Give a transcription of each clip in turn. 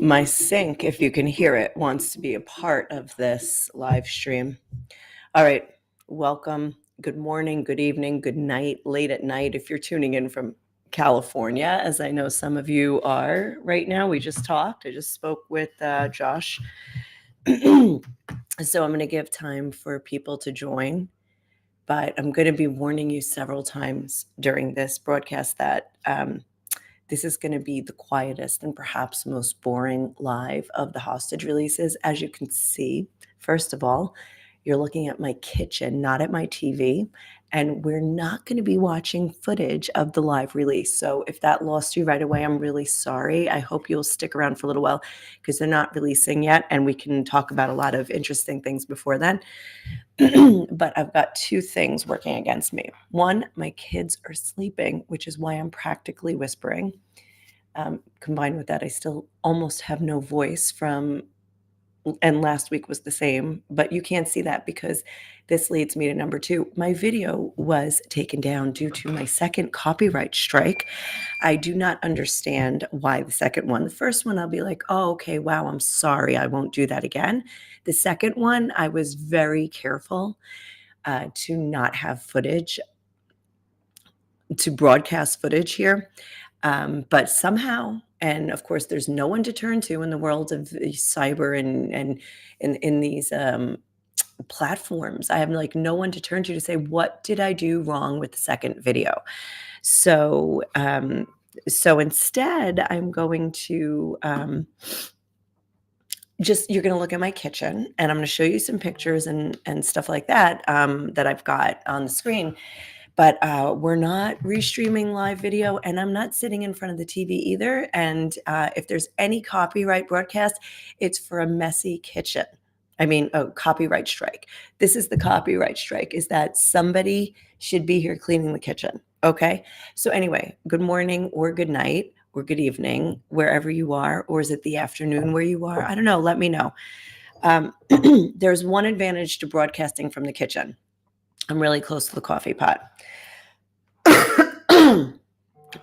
My sync, if you can hear it, wants to be a part of this live stream. All right, welcome. Good morning, good evening, good night, late at night if you're tuning in from California, as I know some of you are right now. We just talked. I just spoke with Josh. So I'm going to give time for people to join, but I'm going to be warning you several times during this broadcast that this is going to be the quietest and perhaps most boring live of the hostage releases. As you can see, first of all, you're looking at my kitchen, not at my TV. And we're not going to be watching footage of the live release. So if that lost you right away, I'm really sorry. I hope you'll stick around for a little while because they're not releasing yet. And we can talk about a lot of interesting things before then. But I've got two things working against me. One, my kids are sleeping, which is why I'm practically whispering. Combined with that, I still almost have no voice and last week was the same, but you can't see that because this leads me to number two. My video was taken down due to my second copyright strike. I do not understand why the second one. The first one, I'll be like, oh, okay, wow, I'm sorry. I won't do that again. The second one, I was very careful to not have footage, to broadcast footage here. But somehow, and of course, there's no one to turn to in the world of cyber and in these platforms. I have like no one to turn to say, what did I do wrong with the second video? So instead, I'm going to you're going to look at my kitchen, and I'm going to show you some pictures and stuff like that that I've got on the screen. But we're not restreaming live video, and I'm not sitting in front of the TV either. And if there's any copyright broadcast, it's for a messy kitchen. I mean, copyright strike. This is the copyright strike, is that somebody should be here cleaning the kitchen. Okay? So anyway, good morning or good night or good evening, wherever you are, or is it the afternoon where you are? I don't know. Let me know. There's one advantage to broadcasting from the kitchen. I'm really close to the coffee pot.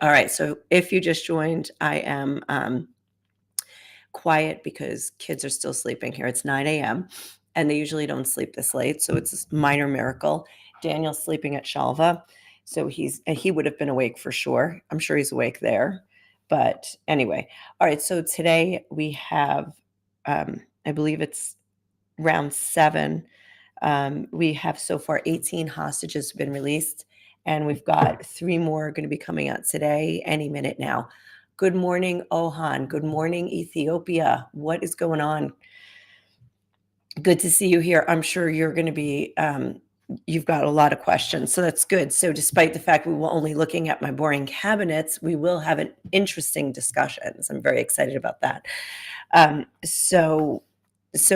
All right, so if you just joined, I am quiet because kids are still sleeping here. It's 9 a.m., and they usually don't sleep this late, so it's a minor miracle. Daniel's sleeping at Shalva, so he would have been awake for sure. I'm sure he's awake there. But anyway, all right, so today we have, I believe it's round 7. We have so far 18 hostages been released, and we've got 3 more going to be coming out today, any minute now. Good morning, Ohan. Good morning, Ethiopia. What is going on? Good to see you here. I'm sure you're going to be, you've got a lot of questions, so that's good. So despite the fact we were only looking at my boring cabinets, we will have an interesting discussions. I'm very excited about that. So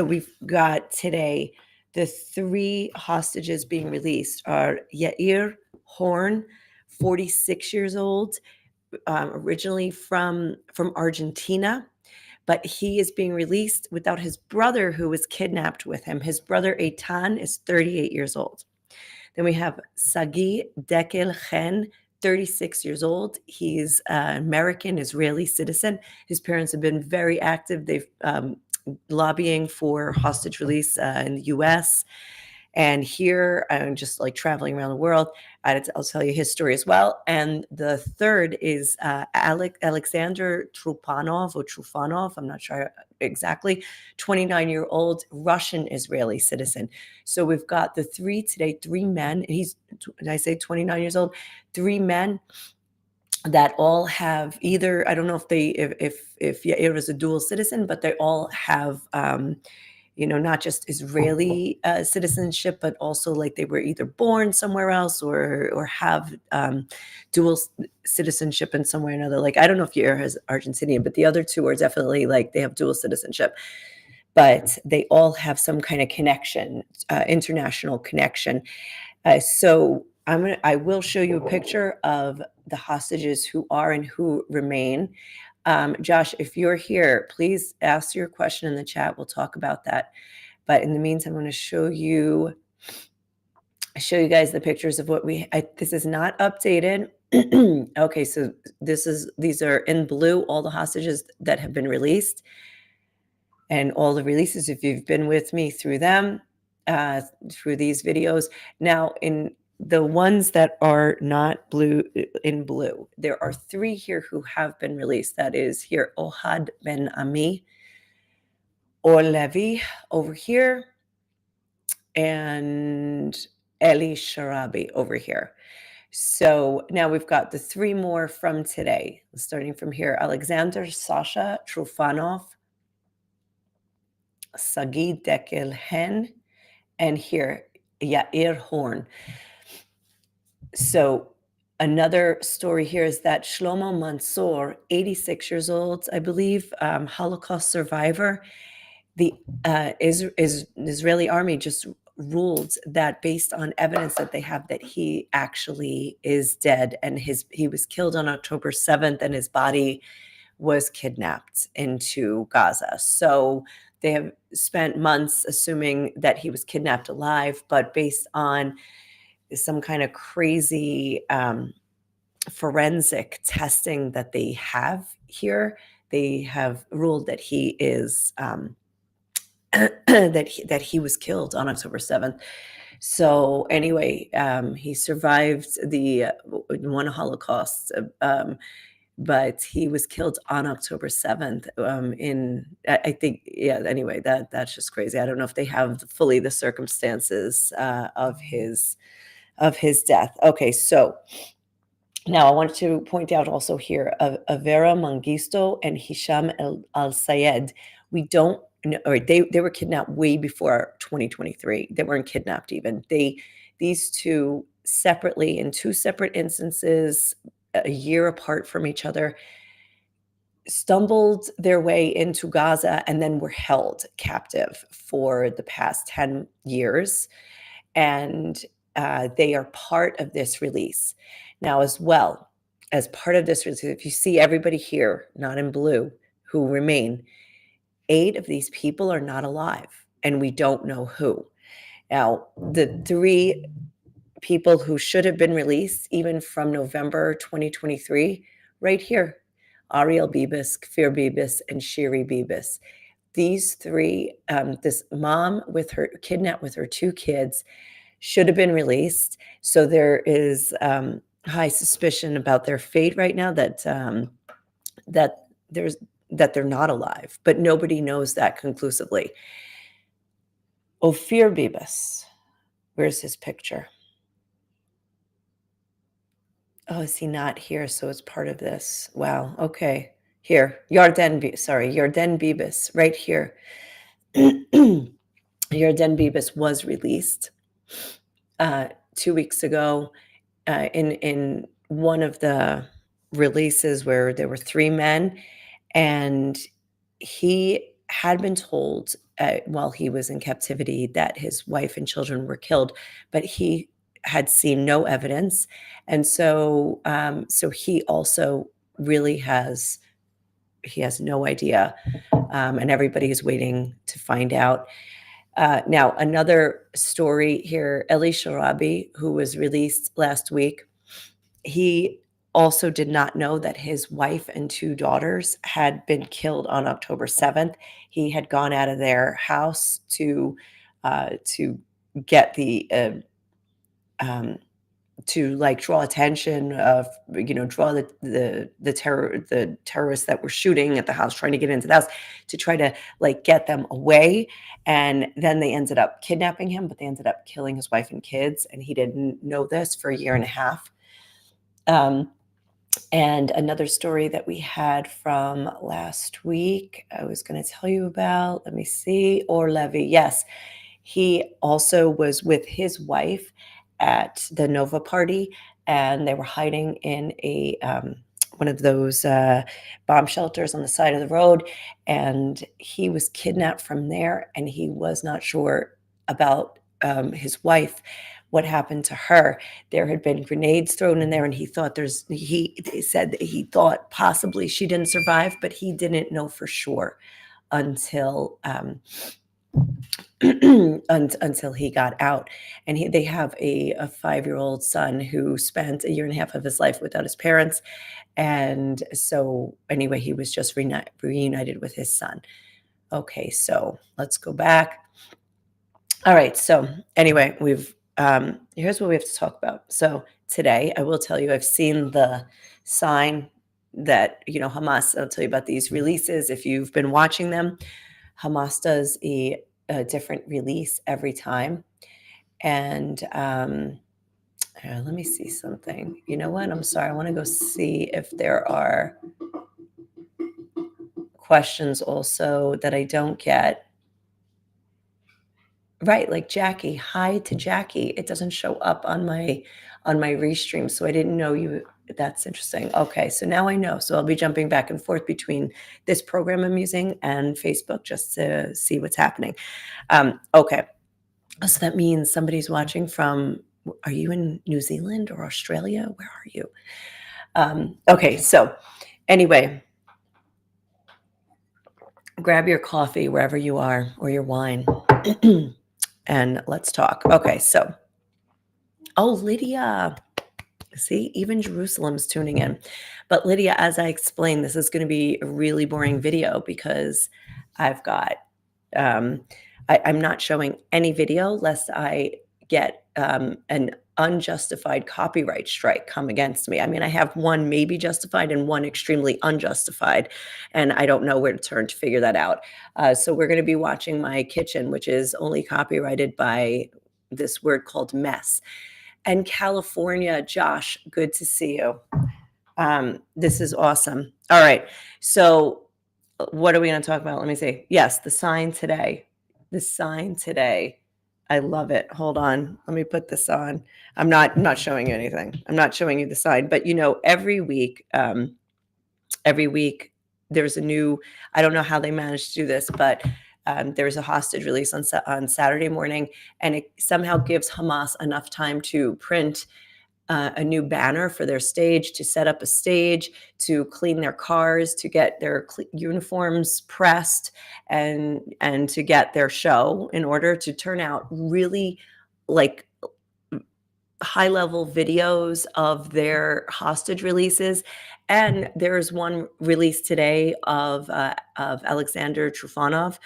we've got today the 3 hostages being released are Yair Horn, 46 years old, originally from Argentina, but he is being released without his brother who was kidnapped with him. His brother Eitan is 38 years old. Then we have Sagi Dekel Chen, 36 years old. He's an American Israeli citizen. His parents have been very active. They've lobbying for hostage release in the U.S. And here, I'm just like traveling around the world. I'll tell you his story as well. And the third is Alexander Trufanov. I'm not sure exactly. 29-year-old Russian-Israeli citizen. So we've got the 3 today, 3 men. Did I say 29 years old? 3 men that all have either, I don't know if Yair is a dual citizen, but they all have, not just Israeli citizenship, but also like they were either born somewhere else or have dual citizenship in some way or another. Like, I don't know if Yair is Argentinian, but the other 2 are definitely like they have dual citizenship. But they all have some kind of connection, international connection. So I will show you a picture of the hostages who are and who remain. Josh, if you're here, please ask your question in the chat. We'll talk about that. But in the meantime, I'm going to show you guys the pictures of what this is not updated. Okay, so these are in blue, all the hostages that have been released. and all the releases, if you've been with me through them, through these videos. Now, in the ones that are not blue, in blue, there are 3 here who have been released. That is here, Ohad Ben Ami, Or Levi over here, and Eli Sharabi over here. So now we've got the 3 more from today, starting from here. Alexander Sasha Trufanov, Sagi Dekel Hen, and here, Yair Horn. So another story here is that Shlomo Mansour, 86 years old, I believe, Holocaust survivor. The Israeli army just ruled that based on evidence that they have that he actually is dead, and he was killed on October 7th, and his body was kidnapped into Gaza. So they have spent months assuming that he was kidnapped alive, but based on some kind of crazy forensic testing that they have here, they have ruled that he is that he was killed on October 7th. So anyway, he survived the one Holocaust, but he was killed on October 7th. I think, yeah. Anyway, that's just crazy. I don't know if they have fully the circumstances of his death. Okay, so now I wanted to point out also here, Avera Mengistu and Hisham Al Sayed. We don't know, or they were kidnapped way before 2023. They weren't kidnapped even. These two separately, in 2 separate instances, a year apart from each other, stumbled their way into Gaza and then were held captive for the past 10 years. And they are part of this release. Now, as well, as part of this release, if you see everybody here, not in blue, who remain, 8 of these people are not alive, and we don't know who. Now, the 3 people who should have been released, even from November 2023, right here, Ariel Bibas, Kfir Bibas, and Shiri Bibas. These 3, this mom with her kidnapped with her 2 kids, should have been released. So there is high suspicion about their fate right now, that that they're not alive, but nobody knows that conclusively. Ophir Bibas, where's his picture? Oh, is he not here? So it's part of this. Wow. Okay. Here, Yarden Bibas, right here. Yarden Bibas was released 2 weeks ago. In one of the releases where there were 3 men, and he had been told while he was in captivity that his wife and children were killed, but he had seen no evidence, and so he also really he has no idea, and everybody is waiting to find out. Now, another story here, Eli Sharabi, who was released last week, he also did not know that his wife and 2 daughters had been killed on October 7th. He had gone out of their house to get to like draw attention of, draw the terrorists that were shooting at the house, trying to get into the house, to try to like get them away. And then they ended up kidnapping him, but they ended up killing his wife and kids, and he didn't know this for a year and a half. And another story that we had from last week, I was going to tell you about, let me see, Or Levy. Yes, he also was with his wife at the Nova party, and they were hiding in a one of those bomb shelters on the side of the road, and he was kidnapped from there, and he was not sure about his wife, what happened to her. There had been grenades thrown in there, and he said that he thought possibly she didn't survive, but he didn't know for sure until until he got out. And they have a 5-year-old son who spent a year and a half of his life without his parents. And so anyway, he was just reunited with his son. Okay, so let's go back. All right, so anyway, here's what we have to talk about. So today, I will tell you, I've seen the sign that, Hamas, I'll tell you about these releases. If you've been watching them, Hamas does a different release every time. And let me see something. You know what? I'm sorry. I want to go see if there are questions also that I don't get. Right, like Jackie. Hi to Jackie. It doesn't show up on my restream, so I didn't know you. That's interesting. Okay, so now I know. So I'll be jumping back and forth between this program I'm using and Facebook just to see what's happening. Okay, so that means somebody's watching from. Are you in New Zealand or Australia? Where are you? Okay, so anyway, grab your coffee wherever you are or your wine. And let's talk. Okay, so, Lydia. See, even Jerusalem's tuning in. But Lydia, as I explained, this is going to be a really boring video because I've got, I'm not showing any video lest I get an unjustified copyright strike come against me. I mean, I have one maybe justified and one extremely unjustified, and I don't know where to turn to figure that out. So we're going to be watching my kitchen, which is only copyrighted by this word called mess. And California, Josh, good to see you. This is awesome. All right. So what are we going to talk about? Let me see. Yes, the sign today. The sign today. I love it. Hold on. Let me put this on. I'm not showing you anything. I'm not showing you the sign, but every week there's a new, I don't know how they managed to do this, but there's a hostage release on Saturday morning, and it somehow gives Hamas enough time to print a new banner for their stage, to set up a stage, to clean their cars, to get their uniforms pressed, and to get their show in order to turn out really like high level videos of their hostage releases. And there's one release today of Alexander Trufanov,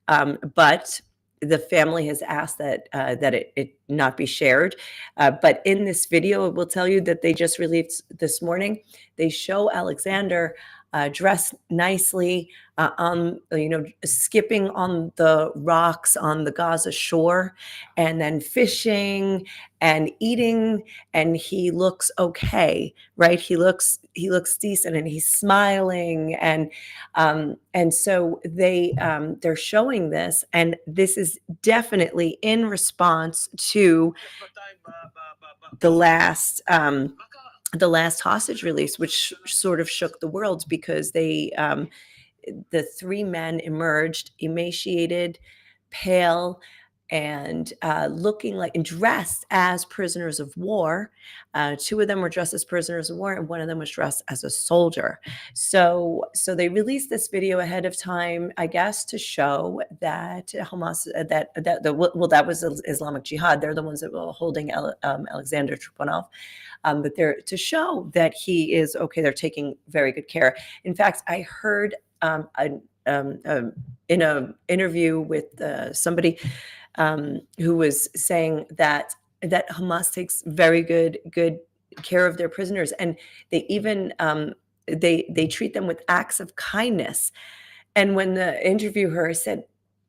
but the family has asked that it not be shared. But in this video, it will tell you that they just released this morning. They show Alexander dressed nicely, skipping on the rocks on the Gaza shore, and then fishing and eating, and he looks okay, right? He looks decent, and he's smiling, and so they're showing this, and this is definitely in response to the last hostage release, which sort of shook the world because the three men emerged emaciated, pale, and looking like and dressed as prisoners of war. Two of them were dressed as prisoners of war, and one of them was dressed as a soldier. So they released this video ahead of time, I guess, to show that Hamas, that was Islamic Jihad. They're the ones that were holding Alexander Trupanov. But they're to show that he is okay. They're taking very good care. In fact, I heard in an interview with somebody who was saying that Hamas takes very good care of their prisoners, and they even they treat them with acts of kindness. And when the interviewer said,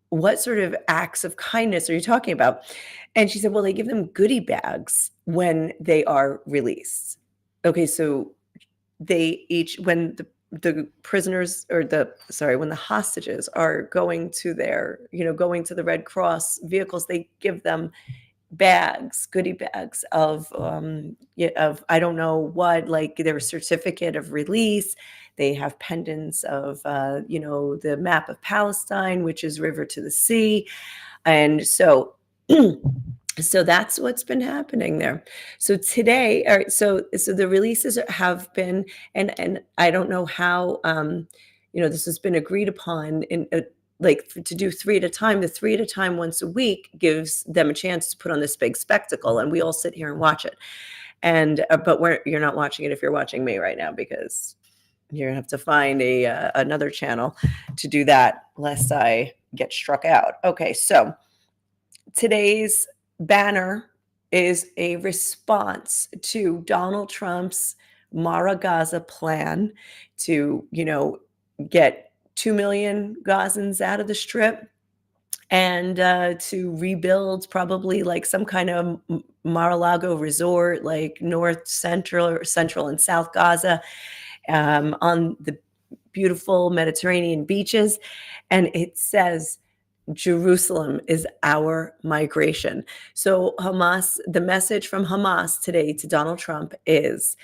"What sort of acts of kindness are you talking about?" And she said, "Well, they give them goodie bags when they are released." Okay, so they each when the prisoners or when the hostages are going to the Red Cross vehicles, they give them goodie bags of I don't know what, like their certificate of release. They have pendants of the map of Palestine, which is river to the sea. And so so that's what's been happening there. So today, all right, so the releases have been, and I don't know how this has been agreed upon in to do three at a time. The three at a time once a week gives them a chance to put on this big spectacle, and we all sit here and watch it. And but you're not watching it if you're watching me right now, because You're gonna have to find a another channel to do that, lest I get struck out. Okay, so today's banner is a response to Donald Trump's Mara Gaza plan to, get 2 million Gazans out of the strip and to rebuild probably like some kind of Mar-a-Lago resort, like North Central and South Gaza, on the beautiful Mediterranean beaches. And it says, Jerusalem is our migration. So Hamas, the message from Hamas today to Donald Trump is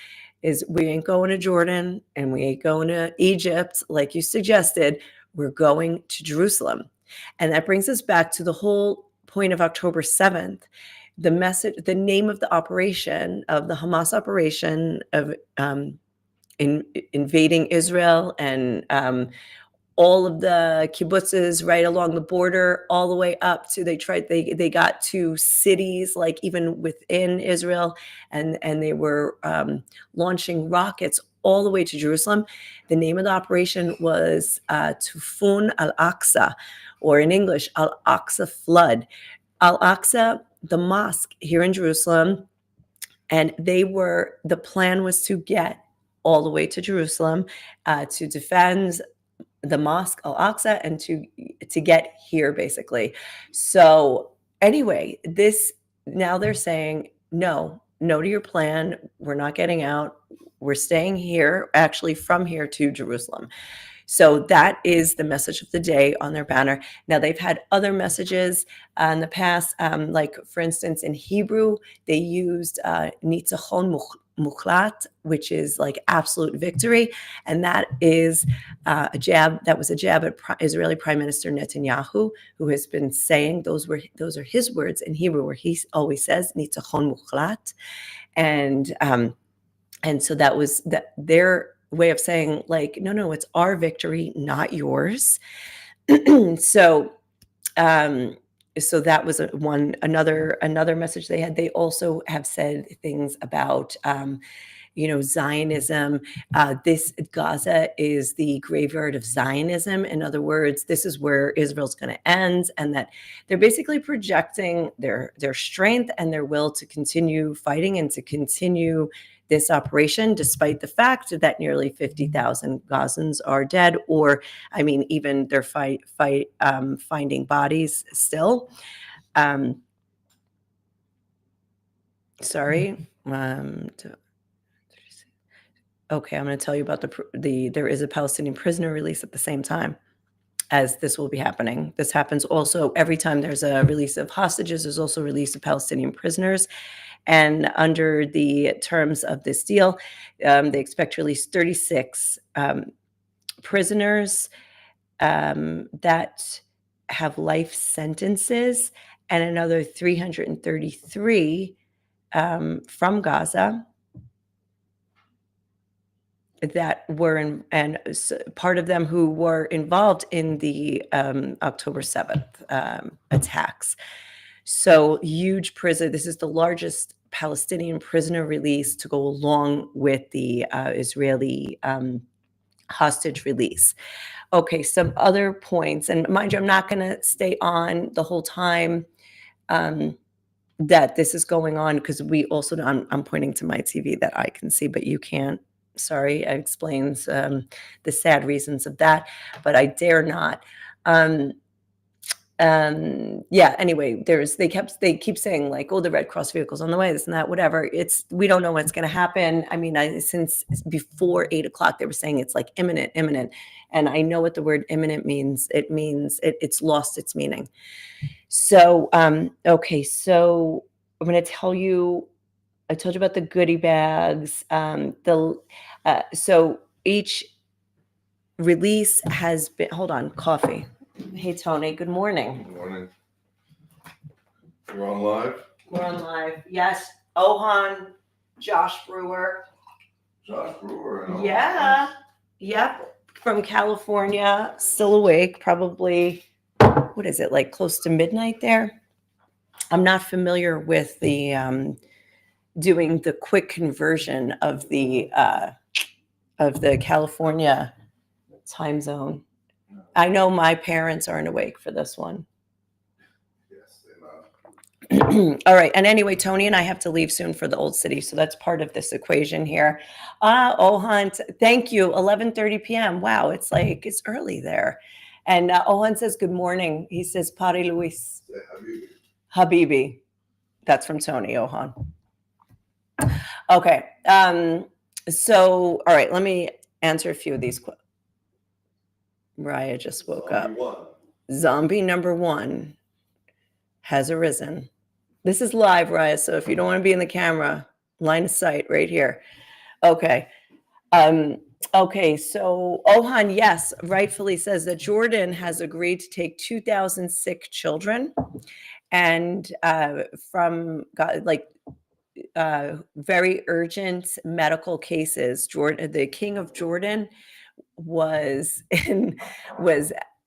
we ain't going to Jordan and we ain't going to Egypt like you suggested. We're going to Jerusalem. And that brings us back to the whole point of October 7th. The message, the name of the operation, of the Hamas operation of invading Israel and all of the kibbutzes right along the border, all the way up to they got to cities like even within Israel, and they were launching rockets all the way to Jerusalem. The name of the operation was Tufun al-Aqsa, or in English, Al-Aqsa Flood. Al-Aqsa, the mosque here in Jerusalem, and the plan was to get all the way to Jerusalem to defend the mosque Al-Aqsa and to get here basically. So anyway, now they're saying no to your plan. We're not getting out. We're staying here, actually from here to Jerusalem. So that is the message of the day on their banner. Now, they've had other messages in the past, like, for instance, in Hebrew, they used nitzachon muchlat, which is like absolute victory. And that is a jab. That was a jab at Israeli Prime Minister Netanyahu, who has been saying those are his words in Hebrew, where he always says nitzachon muchlat. And so that was their way of saying, like, no, it's our victory, not yours. So that was another message they had. They also have said things about Zionism. This Gaza is the graveyard of Zionism. In other words, this is where Israel's going to end, and that they're basically projecting their strength and their will to continue fighting and to continue this operation, despite the fact that nearly 50,000 Gazans are dead, or, I mean, even they're finding bodies still. Sorry. Okay, I'm going to tell you about there is a Palestinian prisoner release at the same time as this will be happening. This happens also every time there's a release of hostages. There's also a release of Palestinian prisoners. And under the terms of this deal, they expect to release 36 prisoners that have life sentences, and another 333 from Gaza that were and part of them who were involved in the October 7th attacks. So huge prison. This is the largest Palestinian prisoner release to go along with the Israeli hostage release. Okay, some other points, and mind you, I'm not going to stay on the whole time that this is going on, because we also, I'm pointing to my TV that I can see, but you can't. Sorry, it explains the sad reasons of that, but I dare not. Anyway, they keep saying, like, oh, the Red Cross vehicle's on the way, this and that, whatever. We don't know what's going to happen. I mean, since before 8:00, they were saying it's like imminent. And I know what the word imminent means. It means it's lost its meaning. So, okay. So I'm going to tell you, I told you about the goodie bags. So each release has been, hold on, coffee. Hey, Tony, good morning. Good morning. You're on live? We're on live. Yes. Ohan, Josh Brewer. Josh Brewer. Yeah. Yep. From California, still awake, probably, what is it, like close to midnight there? I'm not familiar with the doing the quick conversion of the of the California time zone. I know my parents aren't awake for this one. Yes, they're not. All right. And anyway, Tony and I have to leave soon for the Old City. So that's part of this equation here. Ohan, thank you. 11:30 p.m. Wow. It's like, it's early there. And Ohan says, good morning. He says, Pari Luis. Say Habibi. Habibi. That's from Tony, Ohan. Okay. So, all right. Let me answer a few of these. Raya just woke up. One. Zombie number one has arisen. This is live, Raya. So if you don't want to be in the camera, line of sight right here. Okay. Okay. So Ohan, yes, rightfully says that Jordan has agreed to take 2,000 sick children and from very urgent medical cases. Jordan, the king of Jordan, was in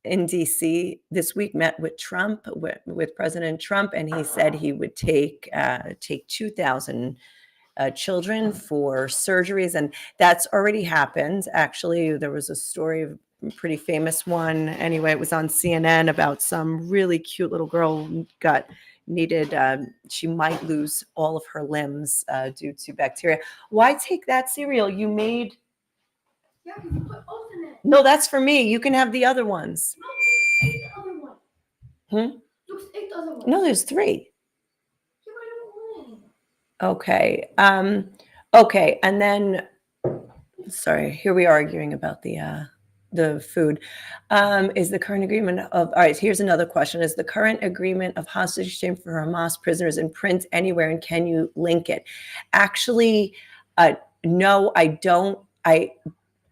DC this week, met with Trump, with President Trump, and he said he would take 2,000 children for surgeries, and that's already happened. Actually, there was a story of a pretty famous one. Anyway, it was on CNN about some really cute little girl she might lose all of her limbs due to bacteria. Why take that cereal? You made. Yeah, you put both in it. No, that's for me. You can have the other ones. No, there's 8 other ones. There's 8 other ones. No, there's 3. Yeah, but I don't want any. Okay. Okay. And then, sorry, here we are arguing about the food. Is the current agreement of, all right, here's another question. Is the current agreement of hostage exchange for Hamas prisoners in print anywhere, and can you link it? Actually, no, I don't.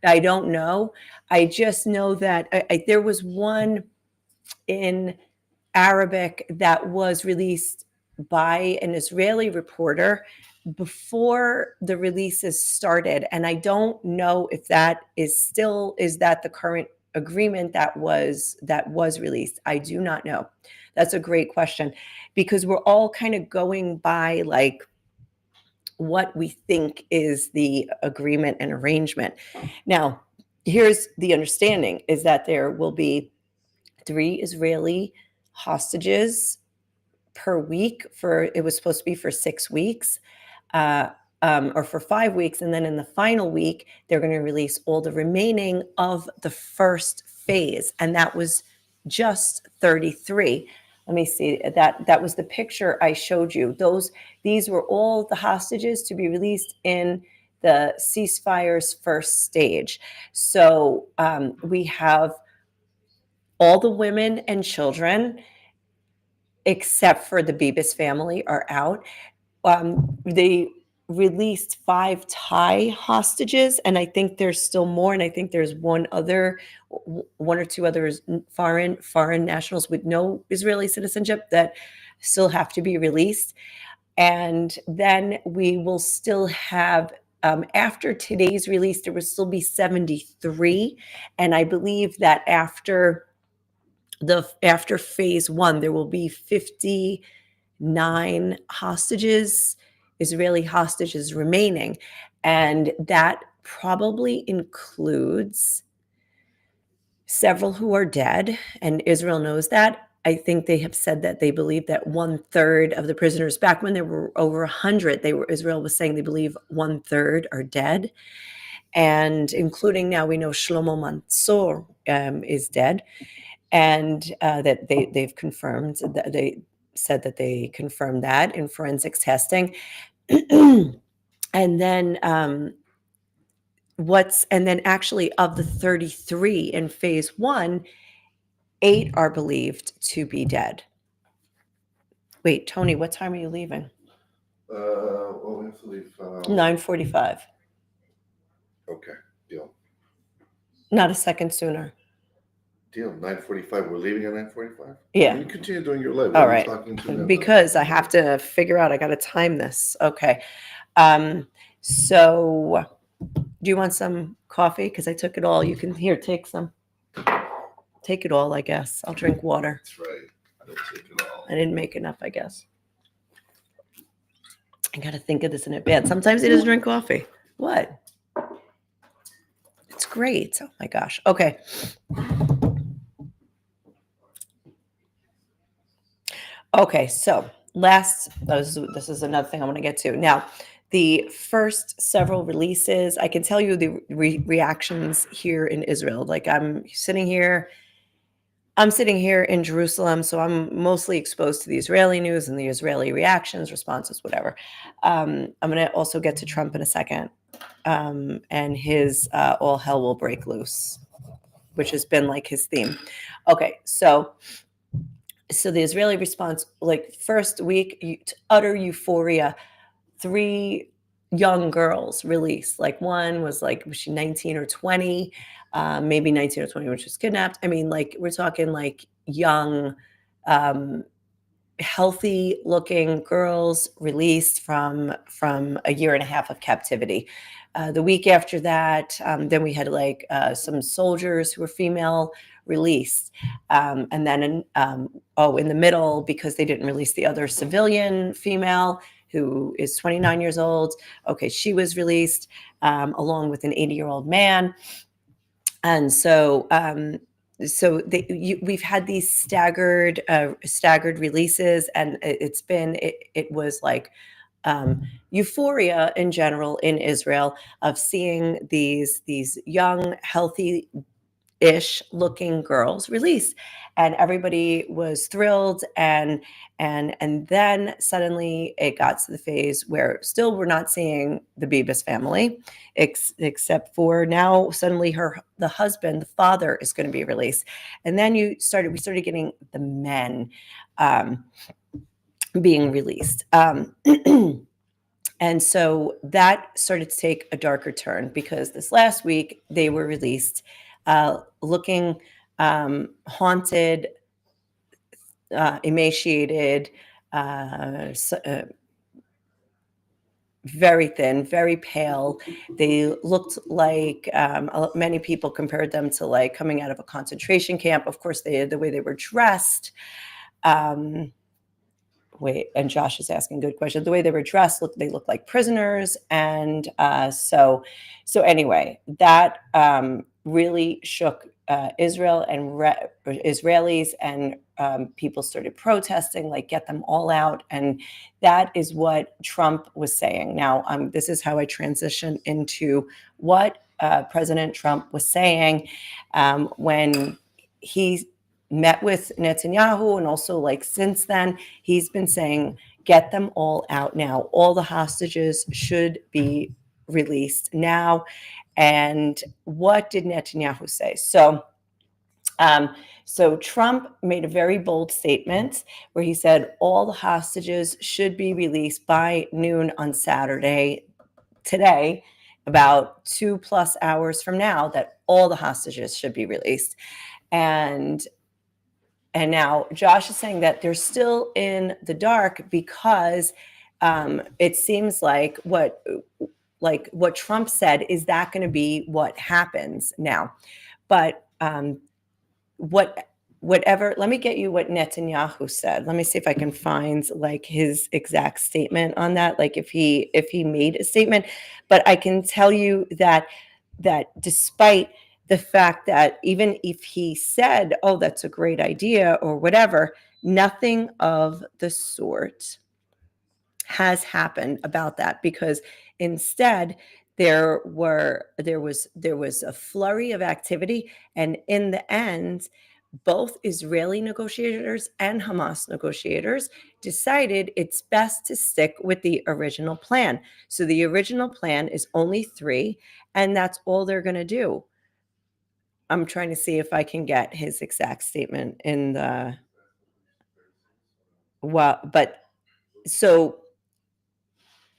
I don't know. I just know that there was one in Arabic that was released by an Israeli reporter before the releases started, and I don't know if that is that the current agreement that was released. I do not know. That's a great question, because we're all kind of going by like what we think is the agreement and arrangement. Now, here's the understanding, is that there will be 3 Israeli hostages per week. It was supposed to be for 6 weeks, or for 5 weeks, and then in the final week they're going to release all the remaining of the first phase, and that was just 33. Let me see, that was the picture I showed you. These were all the hostages to be released in the ceasefire's first stage. So we have all the women and children, except for the Bibas family, are out. They released 5 Thai hostages, and I think there's still more. And I think there's one or two others, foreign nationals with no Israeli citizenship, that still have to be released. And then we will still have, after today's release, there will still be 73. And I believe that after phase 1, there will be 59 hostages, Israeli hostages remaining. And that probably includes several who are dead, and Israel knows that. I think they have said that they believe that 1/3 of the prisoners, back when there were over 100, Israel was saying they believe 1/3 are dead. And including now, we know Shlomo Mansour is dead. And that they've confirmed that they said that they confirmed that in forensics testing. And then actually, of the 33 in phase 1, 8 are believed to be dead. Wait, Tony, what time are you leaving? Well, we have to leave. 9:45. Okay, deal. Not a second sooner. Deal. 9:45. We're leaving at 9:45. Yeah. You continue doing your live. All What are you right. talking to now? Because I have to figure out, I got to time this. Okay. So do you want some coffee? Because I took it all. You can, here, take some. Take it all, I guess. I'll drink water. That's right. I don't take it all. I didn't make enough, I guess. I got to think of this in advance. Sometimes he doesn't drink coffee. What? It's great. Oh my gosh. Okay. Okay, so this is another thing I want to get to. Now, the first several releases, I can tell you the reactions here in Israel. Like I'm sitting here in Jerusalem, so I'm mostly exposed to the Israeli news and the Israeli reactions, responses, whatever. I'm going to also get to Trump in a second, and his all hell will break loose, which has been like his theme. Okay, so the Israeli response, like first week, utter euphoria. 3 young girls released. Like one was she 19 or 20, maybe 19 or 20 when she was kidnapped. I mean, like we're talking like young, healthy looking girls released from a year and a half of captivity. The week after that, then we had some soldiers who were female released, and then in the middle, because they didn't release the other civilian female who is 29 years old. Okay, she was released, along with an 80-year-old man. And so we've had these staggered releases, and it was like euphoria in general in Israel of seeing these young, healthy ish looking girls released, and everybody was thrilled. And then suddenly it got to the phase where still we're not seeing the Bibas family, except for now suddenly the husband, the father, is going to be released. And then we started getting the men being released. And so that started to take a darker turn, because this last week they were released, looking haunted, emaciated, very thin, very pale. They looked like, many people compared them to like coming out of a concentration camp. Of course, the way they were dressed. Wait, and Josh is asking good question. The way they were dressed, they looked like prisoners. And so anyway, that really shook Israel and Israelis, and people started protesting, like, get them all out. And that is what Trump was saying. Now, this is how I transition into what President Trump was saying when he met with Netanyahu, and also like since then, he's been saying, get them all out now. All the hostages should be released now. And what did Netanyahu say? So Trump made a very bold statement where he said all the hostages should be released by noon on Saturday, today, about 2+ hours from now, that all the hostages should be released. And now Josh is saying that they're still in the dark, because it seems like what Trump said is that going to be what happens now. But whatever, let me get you what Netanyahu said. Let me see if I can find like his exact statement on that, like if he made a statement. But I can tell you that despite the fact that even if he said, oh, that's a great idea or whatever, nothing of the sort has happened about that, because instead there was a flurry of activity, and in the end, both Israeli negotiators and Hamas negotiators decided it's best to stick with the original plan. So the original plan is only 3, and that's all they're going to do. I'm trying to see if I can get his exact statement in the but so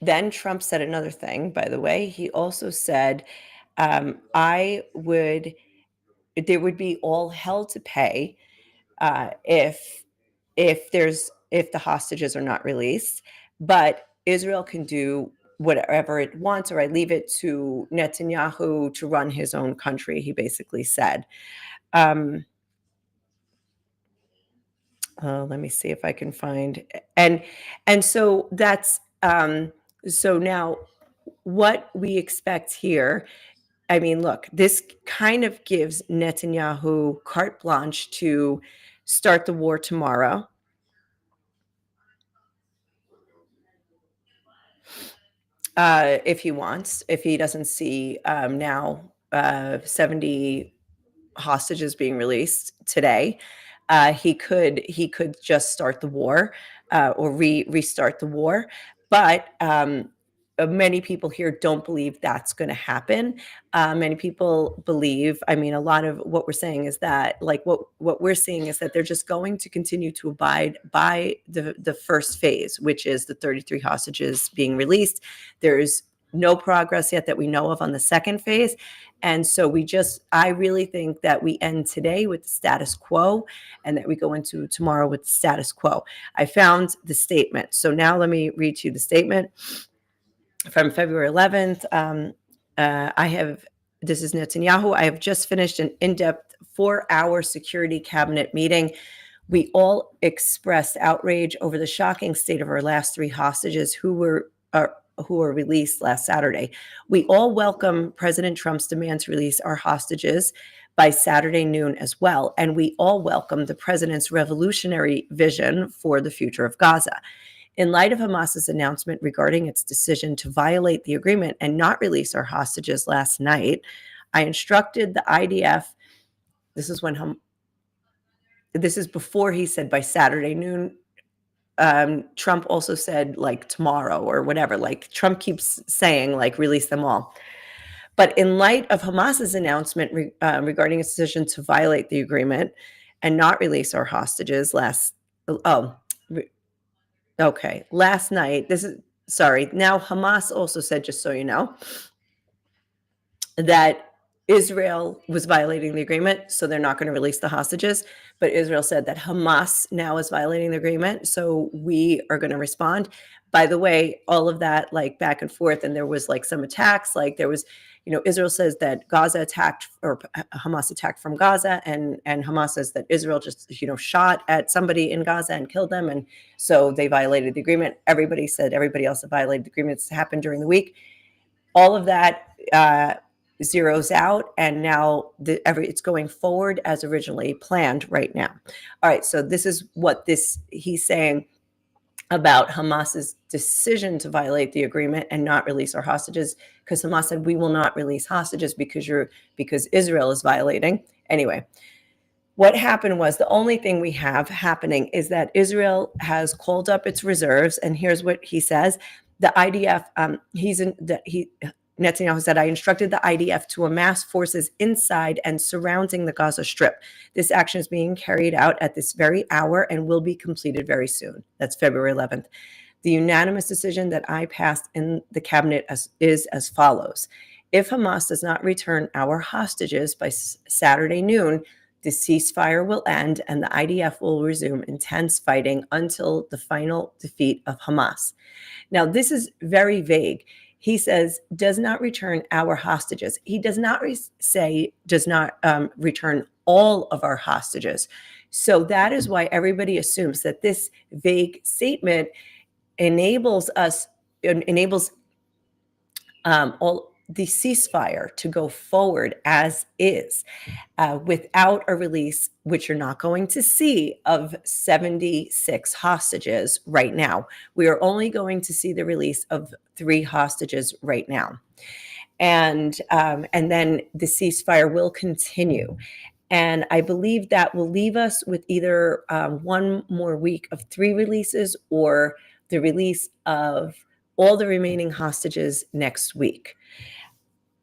then Trump said another thing, by the way. He also said, there would be all hell to pay if the hostages are not released, but Israel can do whatever it wants, or I leave it to Netanyahu to run his own country, he basically said. Let me see if I can find, and so that's so now what we expect here, I mean, look, this kind of gives Netanyahu carte blanche to start the war tomorrow. If he wants, if he doesn't see now 70 hostages being released today, he could just start the war or restart the war. But many people here don't believe that's going to happen. Many people believe, I mean, a lot of what we're saying is that, like, what we're seeing is that they're just going to continue to abide by the first phase, which is the 33 hostages being released. There's no progress yet that we know of on the second phase. And so I really think that we end today with the status quo and that we go into tomorrow with the status quo. I found the statement. So now let me read to you the statement from February 11th. This is Netanyahu. I have just finished an in-depth 4-hour security cabinet meeting. We all expressed outrage over the shocking state of our last 3 hostages who were released last Saturday. We all welcome President Trump's demand to release our hostages by Saturday noon as well. And we all welcome the president's revolutionary vision for the future of Gaza. In light of Hamas's announcement regarding its decision to violate the agreement and not release our hostages last night, I instructed the IDF. This is before he said by Saturday noon. Trump also said like tomorrow or whatever. Like Trump keeps saying like release them all. But in light of Hamas's announcement regarding its decision to violate the agreement and not release our hostages last night, now Hamas also said, just so you know, that Israel was violating the agreement, so they're not going to release the hostages. But Israel said that Hamas now is violating the agreement, so we are going to respond. By the way, all of that like back and forth, and there was like some attacks. Like there was, Israel says that Gaza attacked or Hamas attacked from Gaza, and Hamas says that Israel just shot at somebody in Gaza and killed them, and so they violated the agreement. Everybody said everybody else violated the agreement. It's happened during the week. All of that zeroes out, and now it's going forward as originally planned right now. All right, so this is what he's saying about Hamas's decision to violate the agreement and not release our hostages, because Hamas said we will not release hostages because Israel is violating. Anyway, what happened was the only thing we have happening is that Israel has called up its reserves, and here's what he says: the IDF, Netanyahu said, I instructed the IDF to amass forces inside and surrounding the Gaza Strip. This action is being carried out at this very hour and will be completed very soon. That's February 11th. The unanimous decision that I passed in the cabinet is as follows. If Hamas does not return our hostages by Saturday noon, the ceasefire will end and the IDF will resume intense fighting until the final defeat of Hamas. Now, this is very vague. He says, does not return our hostages. He does not does not return all of our hostages. So that is why everybody assumes that this vague statement enables all the ceasefire to go forward as is, without a release, which you're not going to see, of 76 hostages right now. We are only going to see the release of 3 hostages right now. And then the ceasefire will continue. And I believe that will leave us with either one more week of 3 releases or the release of all the remaining hostages next week.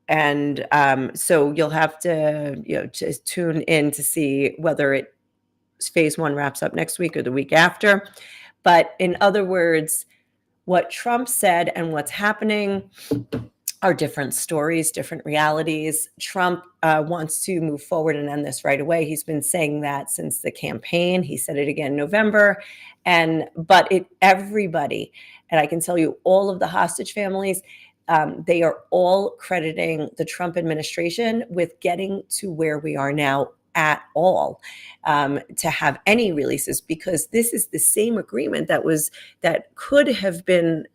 And so you'll have to, just tune in to see whether phase 1 wraps up next week or the week after. But in other words, what Trump said and what's happening are different stories, different realities. Trump wants to move forward and end this right away. He's been saying that since the campaign. He said it again in November. But everybody, and I can tell you all of the hostage families, they are all crediting the Trump administration with getting to where we are now at all, to have any releases, because this is the same agreement that could have been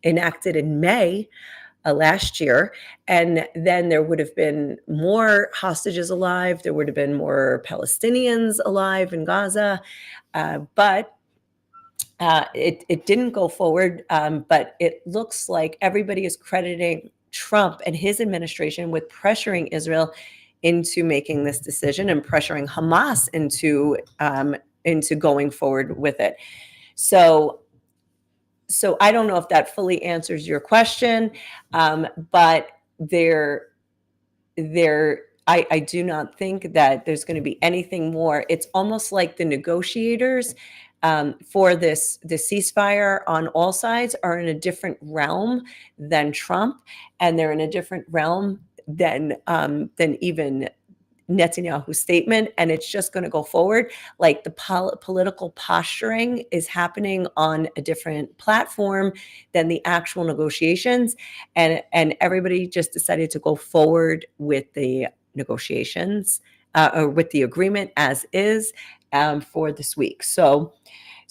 enacted in May last year. And then there would have been more hostages alive. There would have been more Palestinians alive in Gaza. But it didn't go forward. But it looks like everybody is crediting Trump and his administration with pressuring Israel into making this decision and pressuring Hamas into going forward with it. So I don't know if that fully answers your question, but I do not think that there's going to be anything more. It's almost like the negotiators for this ceasefire on all sides are in a different realm than Trump, and they're in a different realm than even Netanyahu's statement, and it's just going to go forward. Like the political posturing is happening on a different platform than the actual negotiations, and everybody just decided to go forward with the negotiations or with the agreement as is for this week. So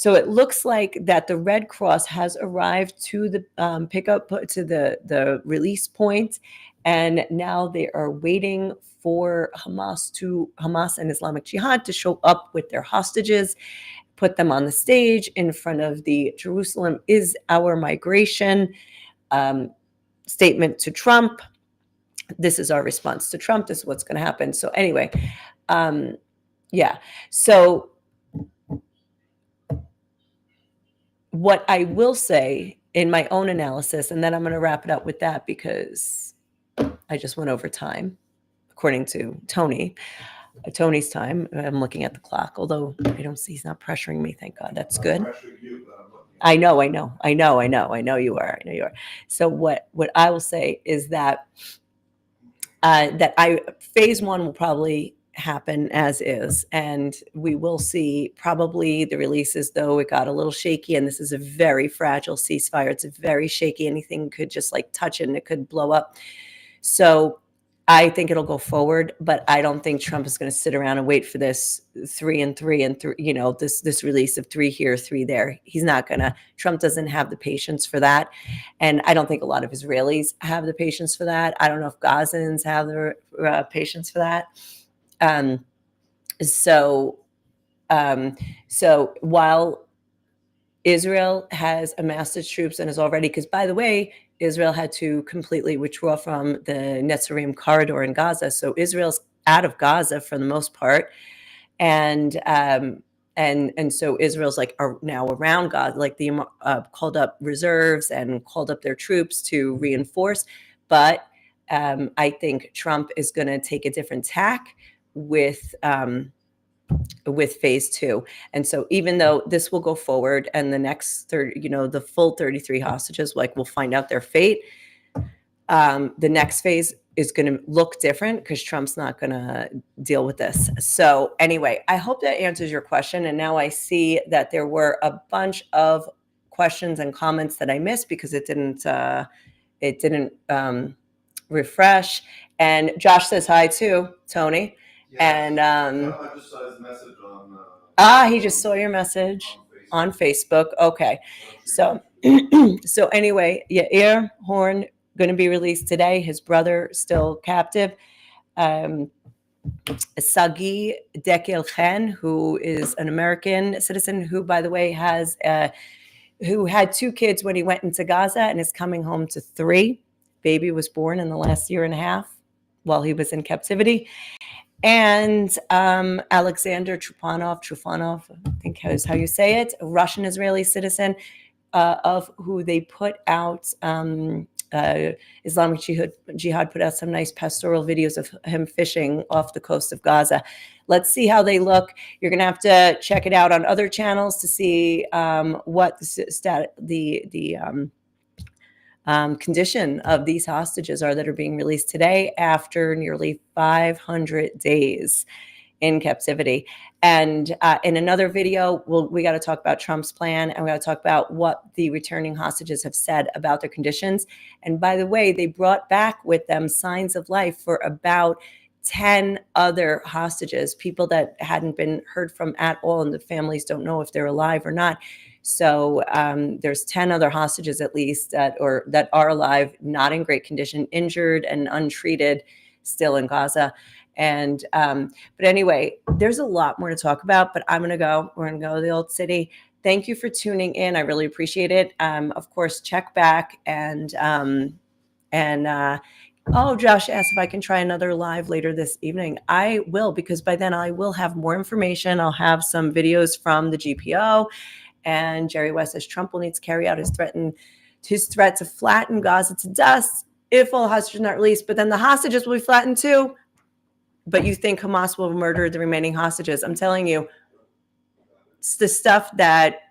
it looks like that the Red Cross has arrived to the pickup to the release point, and now they are waiting for Hamas and Islamic Jihad to show up with their hostages, put them on the stage in front of the Jerusalem is our migration statement to Trump. This is our response to Trump. This is what's going to happen. So anyway, yeah. So what I will say in my own analysis, and then I'm going to wrap it up with that because I just went over time, according to Tony's time. I'm looking at the clock, although I don't see he's not pressuring me. Thank God. That's good. I know you are. So what I will say is that phase one will probably happen as is, and we will see probably the releases, though it got a little shaky, and this is a very fragile ceasefire. It's very shaky. Anything could just like touch it and it could blow up. So I think it'll go forward, but I don't think Trump is going to sit around and wait for this 3 and 3 and 3, this release of 3 here, 3 there. He's not going to. Trump doesn't have the patience for that. And I don't think a lot of Israelis have the patience for that. I don't know if Gazans have the patience for that. So while Israel has amassed its troops and is already, because by the way, Israel had to completely withdraw from the Netzarim corridor in Gaza. So Israel's out of Gaza for the most part. And so Israel's like are now around Gaza, like the called up reserves and called up their troops to reinforce. But I think Trump is going to take a different tack with phase 2. And so even though this will go forward and the next 30, the full 33 hostages, like we'll find out their fate, the next phase is going to look different because Trump's not going to deal with this. So anyway, I hope that answers your question. And now I see that there were a bunch of questions and comments that I missed because it didn't refresh. And Josh says hi too, Tony. And I just saw his message on. He just saw your message on Facebook. Okay, so anyway, Yair Horn going to be released today. His brother still captive. Sagi Dekel-Chen, who is an American citizen, who, by the way, who had 2 kids when he went into Gaza and is coming home to 3. Baby was born in the last year and a half while he was in captivity. And Alexander Trufanov, I think is how you say it, a Russian-Israeli citizen, of who they put out, Islamic Jihad put out some nice pastoral videos of him fishing off the coast of Gaza. Let's see how they look. You're going to have to check it out on other channels to see what the condition of these hostages are that are being released today after nearly 500 days in captivity. And in another video, we got to talk about Trump's plan, and we got to talk about what the returning hostages have said about their conditions. And by the way, they brought back with them signs of life for about 10 other hostages, people that hadn't been heard from at all, and the families don't know if they're alive or not. So there's 10 other hostages at least that are alive, not in great condition, injured and untreated, still in Gaza. And but anyway, there's a lot more to talk about. But I'm gonna go. We're gonna go to the old city. Thank you for tuning in. I really appreciate it. Of course, check back and oh, Josh asked if I can try another live later this evening. I will, because by then I will have more information. I'll have some videos from the GPO, and Jerry West says Trump will need to carry out his threat to flatten Gaza to dust if all hostages are not released. But then the hostages will be flattened too. But you think Hamas will murder the remaining hostages? I'm telling you, it's the stuff that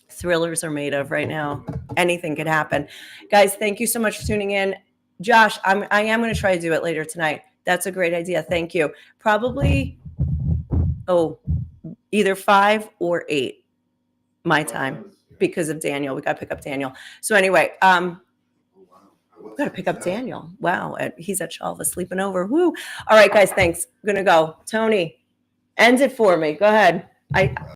thrillers are made of right now. Anything could happen. Guys, thank you so much for tuning in. Josh, I am going to try to do it later tonight. That's a great idea. Thank you. Probably, either 5 or 8 my time because of Daniel. We got to pick up Daniel. So anyway, we got to pick up Daniel. Wow. He's at Shalva sleeping over. Woo. All right, guys. Thanks. I'm going to go. Tony, end it for me. Go ahead.